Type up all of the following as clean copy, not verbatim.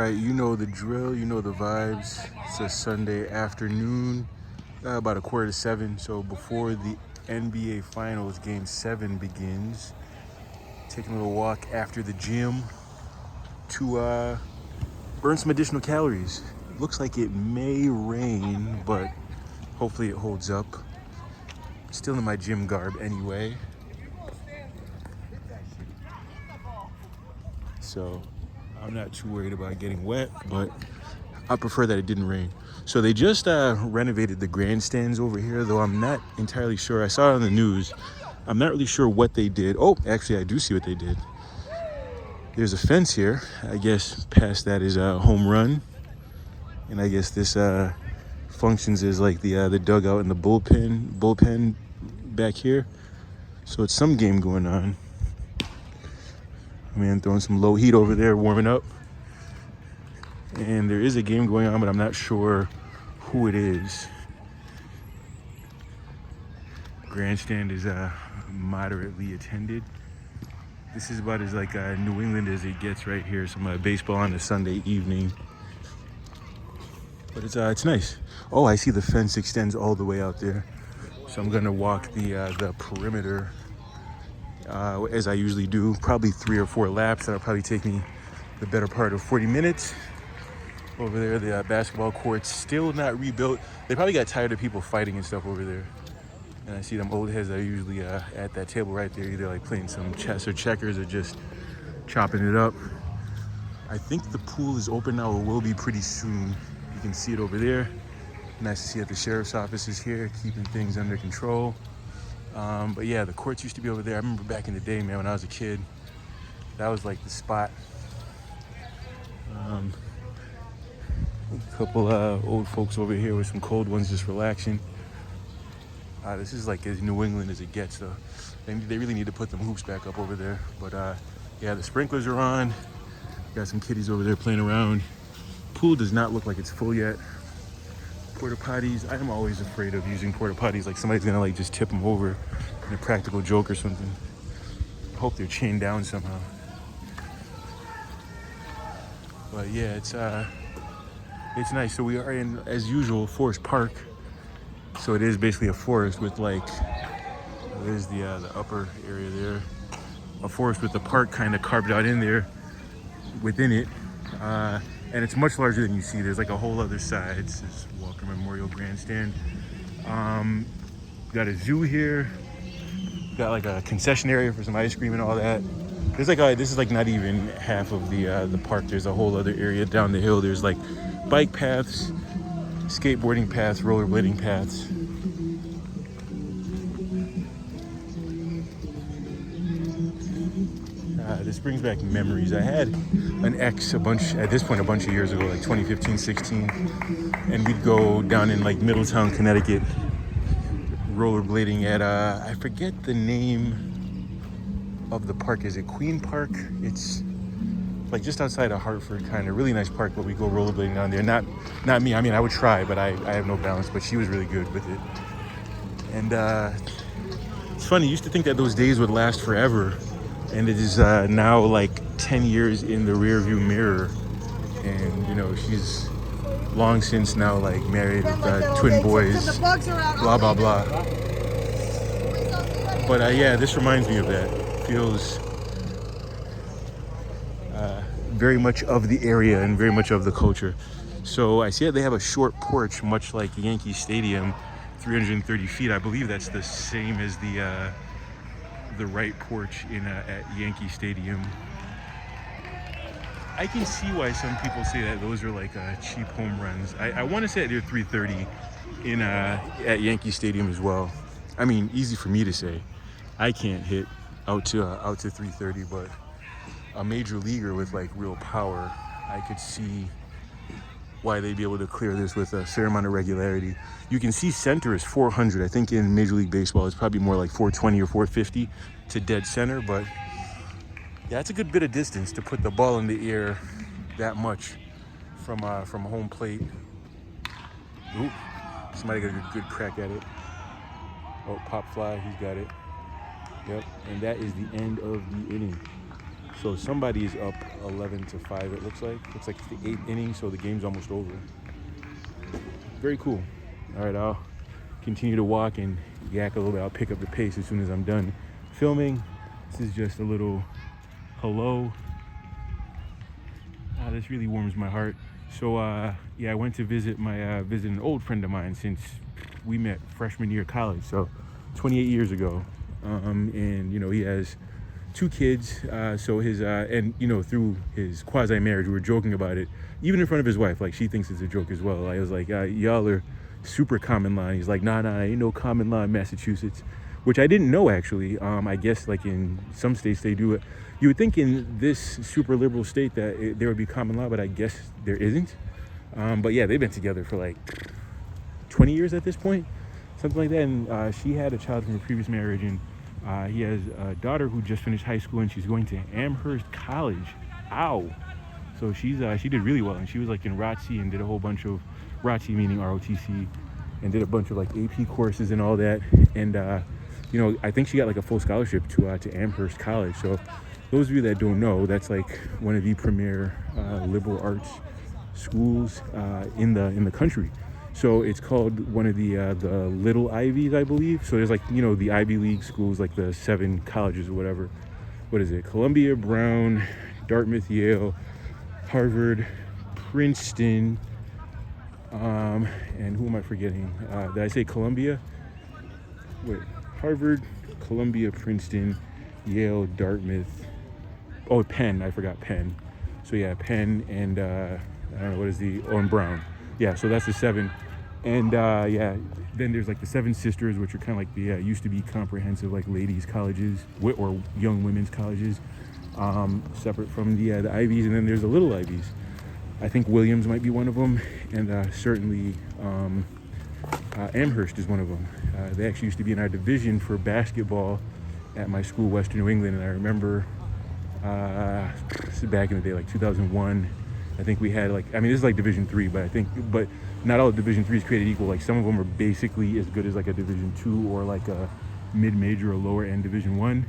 right, you know the drill, you know the vibes. It's a Sunday afternoon, about 6:45. So before the NBA Finals Game 7 begins, taking a little walk after the gym to burn some additional calories. Looks like it may rain, but hopefully it holds up. Still in my gym garb anyway. So I'm not too worried about getting wet, but I prefer that it didn't rain. So they just renovated the grandstands over here, though I'm not entirely sure. I saw it on the news. I'm not really sure what they did. Oh, actually, I do see what they did. There's a fence here. I guess past that is a home run. And I guess this functions as like the dugout and the bullpen back here. So it's some game going on. Man, throwing some low heat over there, warming up. And there is a game going on, but I'm not sure who it is. Grandstand is moderately attended. This is about as like New England as it gets right here. Some baseball on a Sunday evening. But it's nice. Oh, I see the fence extends all the way out there. So I'm gonna walk the perimeter as I usually do. Probably 3 or 4 laps. That'll probably take me the better part of 40 minutes. Over there, the basketball court's still not rebuilt. They probably got tired of people fighting and stuff over there. And I see them old heads that are usually at that table right there, either like playing some chess or checkers or just chopping it up. I think the pool is open now, or will be pretty soon. You can see it over there. Nice to see that the sheriff's office is here, keeping things under control. But yeah, the courts used to be over there. I remember back in the day, man, when I was a kid, that was like the spot. A couple old folks over here with some cold ones just relaxing. This is like as New England as it gets, though. They really need to put them hoops back up over there. But yeah, the sprinklers are on. Got some kiddies over there playing around. Pool does not look like it's full yet. Porta potties, I am always afraid of using porta potties. Like somebody's gonna like just tip them over in a practical joke or something. I hope they're chained down somehow. But yeah, it's nice. So we are in, as usual, Forest Park. So it is basically a forest with like, there's the upper area there. A forest with the park kind of carved out in there, within it. And it's much larger than you see. There's like a whole other side. It's this Walker Memorial Grandstand. Got a zoo here. Got like a concession area for some ice cream and all that. There's like this is like not even half of the park. There's a whole other area down the hill. There's like bike paths, skateboarding paths, rollerblading paths. This brings back memories. I had an ex at this point a bunch of years ago, like 2015, 16, and we'd go down in like Middletown, Connecticut, rollerblading at I forget the name of the park. Is it Queen Park? It's like just outside of Hartford, kind of really nice park, but we go rollerblading down there. Not me. I mean, I would try, but I have no balance. But she was really good with it. And it's funny. I used to think that those days would last forever, and it is now like 10 years in the rearview mirror. And you know, she's long since now like married with twin boys. Blah blah blah. But yeah, this reminds me of that. Feels very much of the area and very much of the culture. So I see that they have a short porch, much like Yankee Stadium, 330 feet. I believe that's the same as the right porch at Yankee Stadium. I can see why some people say that those are like cheap home runs. I want to say that they're 330 at Yankee Stadium as well. I mean, easy for me to say. I can't hit out to 330, but a major leaguer with like real power, I could see why they'd be able to clear this with a fair amount of regularity. You can see center is 400. I think in Major League Baseball it's probably more like 420 or 450 to dead center, but yeah, it's a good bit of distance to put the ball in the air that much from home plate. Ooh, somebody got a good crack at it. Oh, pop fly, he's got it. Yep, and that is the end of the inning. So somebody's up 11-5. It looks like it's the 8th inning, so the game's almost over. Very cool. All right, I'll continue to walk and yak a little bit. I'll pick up the pace as soon as I'm done filming. This is just a little hello. This really warms my heart. So I went to visit an old friend of mine since we met freshman year of college, so 28 years ago. And he has 2 kids. So his and through his quasi marriage, we were joking about it, even in front of his wife. Like, she thinks it's a joke as well. I was like, y'all are super common law. And he's like, nah, ain't no common law in Massachusetts, which I didn't know actually. I guess like in some states they do it. You would think in this super liberal state that there would be common law, but I guess there isn't. But yeah, they've been together for like 20 years at this point, something like that. And she had a child from a previous marriage, and he has a daughter who just finished high school, and she's going to Amherst College. Ow! So she did really well, and she was like in ROTC and did a whole bunch of ROTC, meaning ROTC, and did a bunch of like AP courses and all that. And I think she got like a full scholarship to Amherst College. So those of you that don't know, that's like one of the premier liberal arts schools in the country. So it's called one of the Little Ivies, I believe. So there's like the Ivy League schools, like the 7 colleges or whatever. What is it? Columbia, Brown, Dartmouth, Yale, Harvard, Princeton, and who am I forgetting? Did I say Columbia? Wait, Harvard, Columbia, Princeton, Yale, Dartmouth. Oh, Penn. I forgot Penn. So yeah, Penn and I don't know what is and Brown. Yeah, so that's the 7. And then there's like the 7 sisters, which are kind of like the used to be comprehensive like ladies colleges or young women's colleges, separate from the Ivies. And then there's the Little Ivies. I think Williams might be one of them, and certainly Amherst is one of them. They actually used to be in our division for basketball at my school, Western New England, and I remember this is back in the day, like 2001. I think we had this is like Division 3, but not all Division 3 is created equal. Like, some of them are basically as good as like a Division 2 or like a mid-major or lower end Division 1. And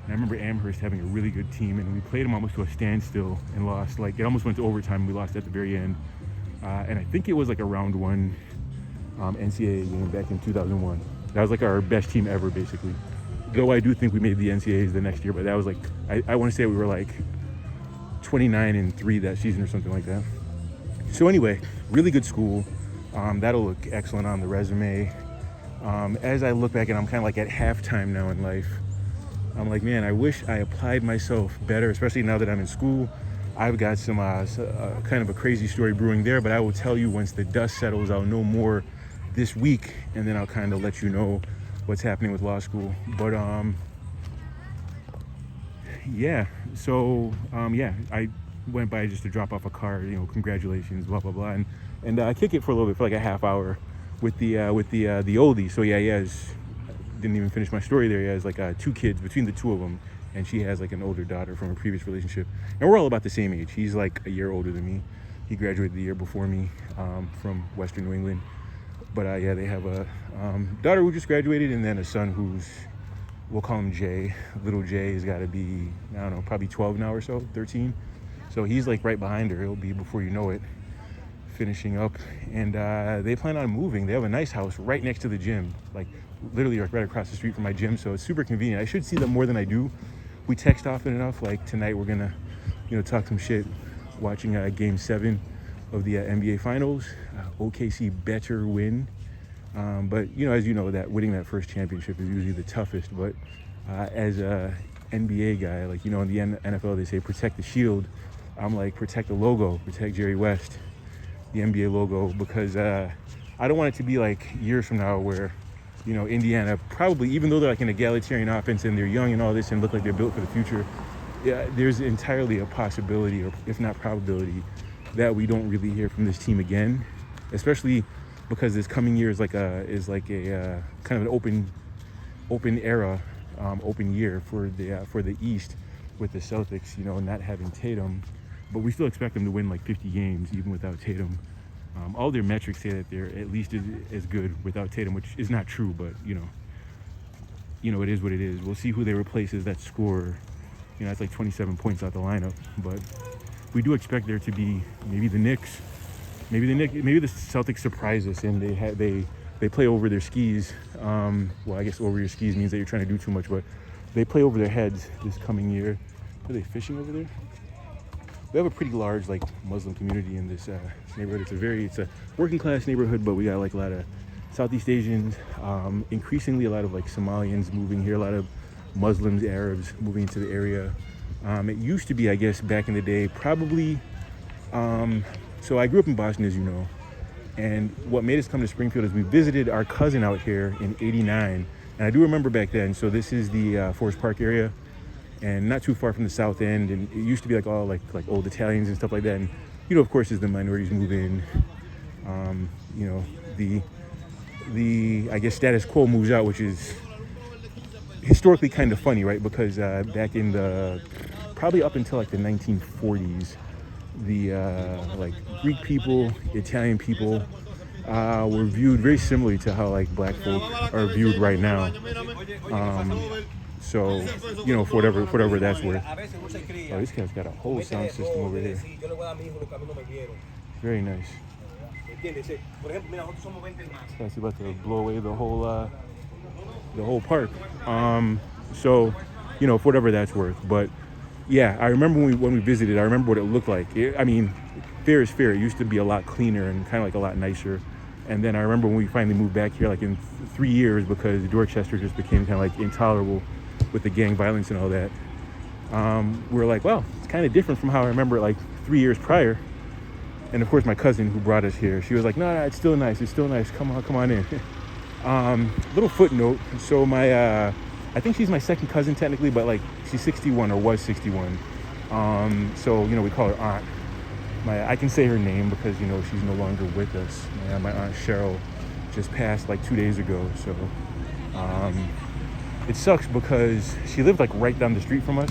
I remember Amherst having a really good team, and we played them almost to a standstill and lost. Like, it almost went to overtime, and we lost at the very end. And I think it was like a round 1 NCAA game back in 2001. That was like our best team ever, basically. Though I do think we made the NCAAs the next year, but that was like, I want to say we were like 29-3 that season or something like that. So anyway, really good school. That'll look excellent on the resume. As I look back, and I'm kind of like at halftime now in life, I'm like, man, I wish I applied myself better, especially now that I'm in school. I've got some kind of a crazy story brewing there, but I will tell you once the dust settles. I'll know more this week, and then I'll kind of let you know what's happening with law school. But I went by just to drop off a card, congratulations, blah blah blah, and I kick it for a little bit, for like a half hour with the oldie. So didn't even finish my story there. He has like 2 kids between the 2 of them, and she has like an older daughter from a previous relationship, and we're all about the same age. He's like a year older than me. He graduated the year before me from Western New England. But they have a daughter who just graduated, and then a son who's, we'll call him Jay. Little Jay has got to be, I don't know, probably 12 now or so, 13. So he's like right behind her. He'll be, before you know it, finishing up. And they plan on moving. They have a nice house right next to the gym, like literally right across the street from my gym. So it's super convenient. I should see them more than I do. We text often enough. Like tonight we're gonna, talk some shit, watching Game 7 of the NBA Finals. OKC better win. But as you know, that winning that first championship is usually the toughest. But as a NBA guy, like, in the NFL they say protect the shield. I'm like, protect the logo, protect Jerry West, the NBA logo, because I don't want it to be like years from now where, Indiana probably, even though they're like an egalitarian offense and they're young and all this and look like they're built for the future, there's entirely a possibility, or if not probability, that we don't really hear from this team again, especially because this coming year is like a kind of an open year for the East, with the Celtics, not having Tatum, but we still expect them to win like 50 games even without Tatum. All their metrics say that they're at least as good without Tatum, which is not true, but it is what it is. We'll see who they replace as that scorer You know, that's like 27 points out the lineup. But we do expect there to be maybe the Knicks, maybe the Celtics surprise us and they play over their skis. Well, I guess over your skis means that you're trying to do too much, but they play over their heads this coming year. Are they fishing over there? We have a pretty large like Muslim community in this neighborhood. It's a working class neighborhood, but we got like a lot of Southeast Asians, increasingly a lot of like Somalians moving here, a lot of Muslims, Arabs moving into the area. It used to be, I guess, back in the day, probably. So I grew up in Boston, as you know, and what made us come to Springfield is we visited our cousin out here in '89, and I do remember back then. So this is the Forest Park area, and not too far from the South End, and it used to be like all like old Italians and stuff like that. And you know, of course, as the minorities move in, you know, the I guess status quo moves out, which is historically kind of funny, right? Because back in the probably up until like the 1940s, the like Greek people, Italian people were viewed very similarly to how like black folk are viewed right now. So, you know, for whatever that's worth. Oh, this guy's got a whole sound system over here. Very nice. This guy's about to blow away the whole park. So, you know, for whatever that's worth. But yeah, I remember when we visited, I remember what it looked like. I mean, fair is fair. It used to be a lot cleaner and kind of like a lot nicer. And then I remember when we finally moved back here, like in 3 years, because Dorchester just became kind of like intolerable with the gang violence and all that. We were like, well, it's kind of different from how I remember it like 3 years prior. And of course, my cousin who brought us here, she was like, no, it's still nice. It's still nice. Come on in. Little footnote. So I think she's my second cousin technically, but like she's 61 or was 61. So, you know, we call her aunt. I can say her name because, you know, she's no longer with us. My aunt Cheryl just passed like 2 days ago. So it sucks because she lived like right down the street from us.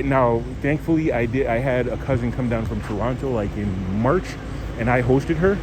Now, thankfully, I had a cousin come down from Toronto like in March, and I hosted her.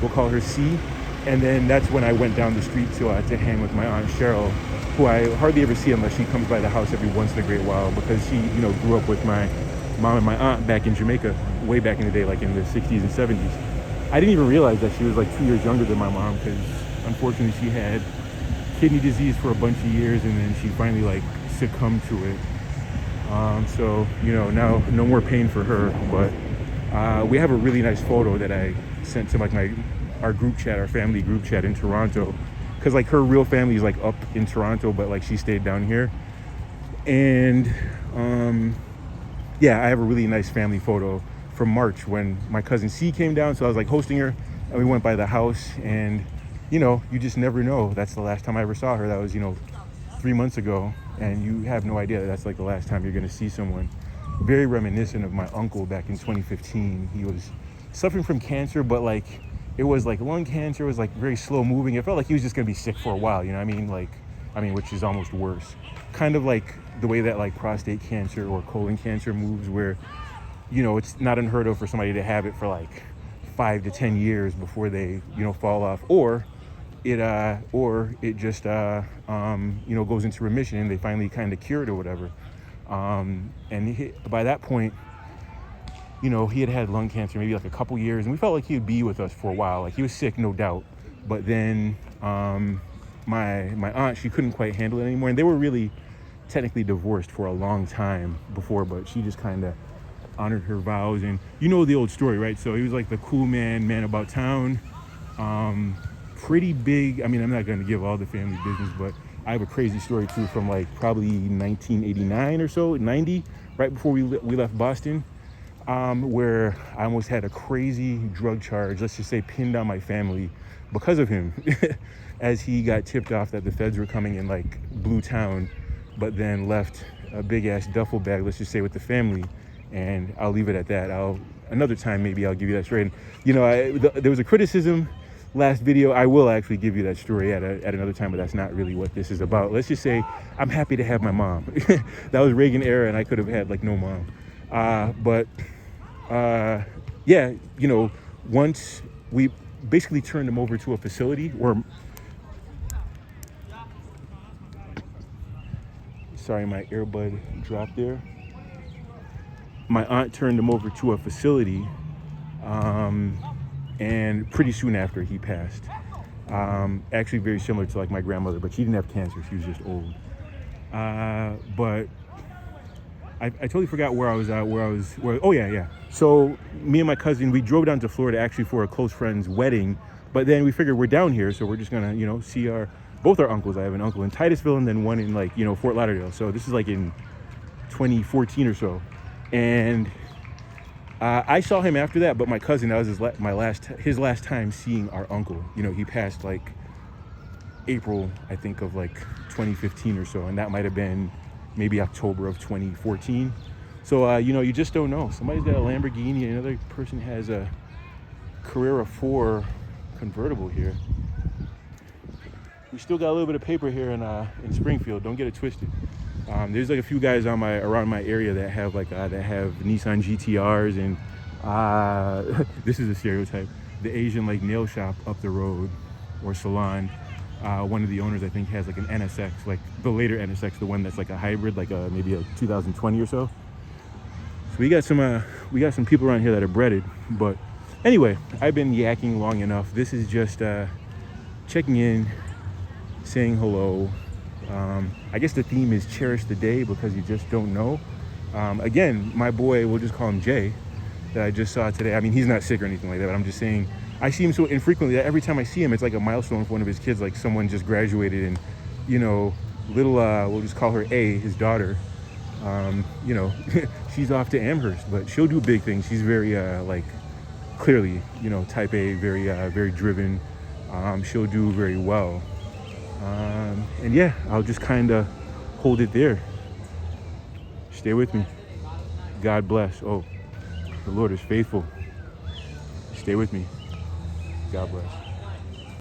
We'll call her C. And then that's when I went down the street to hang with my aunt Cheryl, who I hardly ever see unless she comes by the house every once in a great while, because she, you know, grew up with my mom and my aunt back in Jamaica, way back in the day, like in the 60s and 70s. I didn't even realize that she was like 2 years younger than my mom, because unfortunately she had kidney disease for a bunch of years, and then she finally like succumbed to it. So, you know, now no more pain for her, but we have a really nice photo that I sent to like our group chat, our family group chat in Toronto, because like her real family is like up in Toronto, but like she stayed down here. And yeah, I have a really nice family photo from March when my cousin C came down. So I was like hosting her, and we went by the house, and you know, you just never know. That's the last time I ever saw her. That was, you know, 3 months ago, and you have no idea that that's like the last time you're gonna see someone. Very reminiscent of my uncle back in 2015. He was suffering from cancer, but like it was like lung cancer. It was like very slow moving. It felt like he was just gonna be sick for a while, you know what I mean? Which is almost worse. Kind of like the way that like prostate cancer or colon cancer moves, where, you know, it's not unheard of for somebody to have it for like 5 to 10 years before they, you know, fall off, or it just you know, goes into remission and they finally kind of cure it or whatever. And by that point, you know, he had lung cancer maybe like a couple years, and we felt like he would be with us for a while. Like he was sick, no doubt, but then my aunt, she couldn't quite handle it anymore, and they were really technically divorced for a long time before, but she just kind of honored her vows. And you know the old story, right? So he was like the cool man about town, pretty big. I mean, I'm not going to give all the family business, but I have a crazy story too from like probably 1989 or so, 90, right before we left Boston, where I almost had a crazy drug charge, let's just say, pinned on my family because of him, as he got tipped off that the feds were coming in like Blue Town, but then left a big ass duffel bag, let's just say, with the family. And I'll leave it at that. Another time maybe I'll give you that story. And you know, there was a criticism last video. I will actually give you that story at another time, but that's not really what this is about. Let's just say I'm happy to have my mom. That was Reagan era, and I could have had like no mom. But yeah, you know, once we basically turned him over to a facility, or sorry, my earbud dropped there. my aunt turned him over to a facility, and pretty soon after he passed. Actually very similar to like my grandmother, but she didn't have cancer, she was just old. But I totally forgot where I was at, oh yeah. So me and my cousin, we drove down to Florida actually for a close friend's wedding, but then we figured we're down here, so we're just gonna, see both our uncles. I have an uncle in Titusville and then one in like, Fort Lauderdale. So this is like in 2014 or so. And I saw him after that, but my cousin, that was his last time seeing our uncle. He passed like April, I think, of like 2015 or so, and that might have been maybe October of 2014. So you just don't know. Somebody's got a Lamborghini, another person has a Carrera 4 convertible here. We still got a little bit of paper here in Springfield. Don't get it twisted. There's like a few guys around my area that have Nissan GTRs, and this is a stereotype. The Asian like nail shop up the road or salon. One of the owners, I think, has like an NSX, like the later NSX, the one that's like a hybrid, like maybe a 2020 or so. So we got some people around here that are breaded. But anyway, I've been yakking long enough. This is just checking in, saying hello. I guess the theme is cherish the day because you just don't know. Again, my boy, we'll just call him Jay, that I just saw today. I mean, he's not sick or anything like that, but I'm just saying, I see him so infrequently that every time I see him, it's like a milestone for one of his kids, like someone just graduated and, little, we'll just call her A, his daughter, she's off to Amherst, but she'll do big things. She's very, clearly, type A, very, very driven. She'll do very well. And yeah, I'll just kind of hold it there. Stay with me. God bless. Oh, the Lord is faithful. Stay with me. God bless.